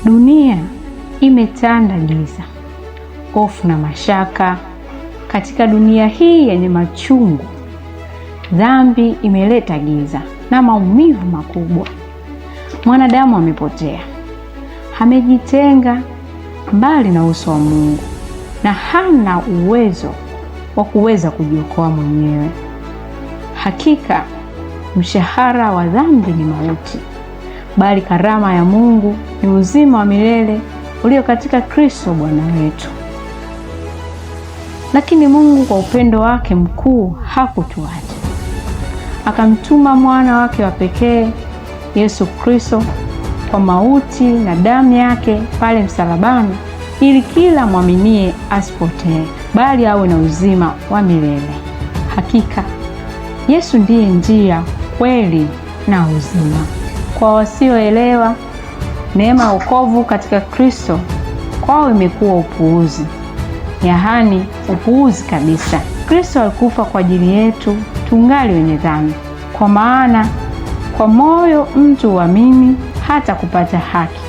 Dunia imetanda giza, hofu na mashaka. Katika dunia hii yenye machungu, dhambi imeleta giza na maumivu makubwa. Mwanadamu amepotea, amejitenga mbali na uso wa Mungu na hana uwezo wa kuweza kujiokoa mwenyewe. Hakika mshahara wa dhambi ni mauti, bali karama ya Mungu ni uzima wa milele ulio katika Kristo Bwana wetu. Lakini Mungu kwa upendo wake mkuu hakutuacha. Akamtuma mwana wake wa pekee Yesu Kristo kwa mauti na damu yake pale msalabani, ili kila mwaminie asipotee, bali awe na uzima wa milele. Hakika Yesu ndiye njia, kweli na uzima. Kwa wasioelewa, neema ya wokovu katika Kristo kwao imekuwa upuuzi, yaani upuuzi kabisa. Kristo alikufa kwa ajili yetu tungali wenye dhambi, kwa maana kwa moyo mtu huamini hata kupata haki,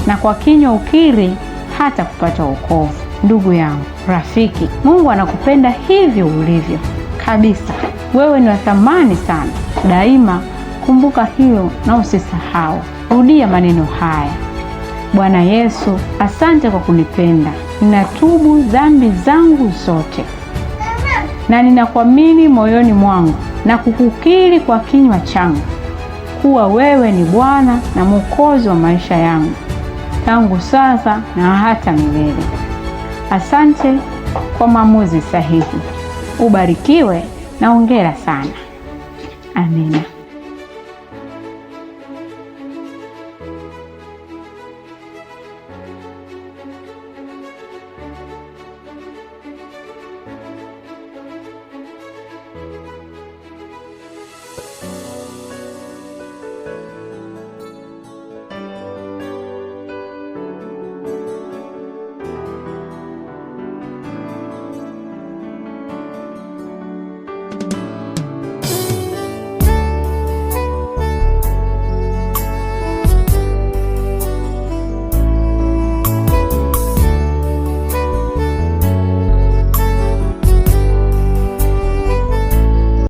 na kwa kinywa ukiri hata kupata wokovu. Ndugu yangu, rafiki, Mungu anakupenda hivyo ulivyo kabisa. Wewe ni wa thamani sana. Daima kumbuka hilo na usisahau. Rudia maneno haya: Bwana Yesu, asante kwa kunipenda. Ninatubu dhambi zangu zote, na ninakuamini moyoni mwangu na kukukiri kwa kinywa changu kuwa wewe ni Bwana na Mwokozi wa maisha yangu, tangu sasa na hata milele. Asante kwa maamuzi sahihi. Ubarikiwe na hongera sana. Amina.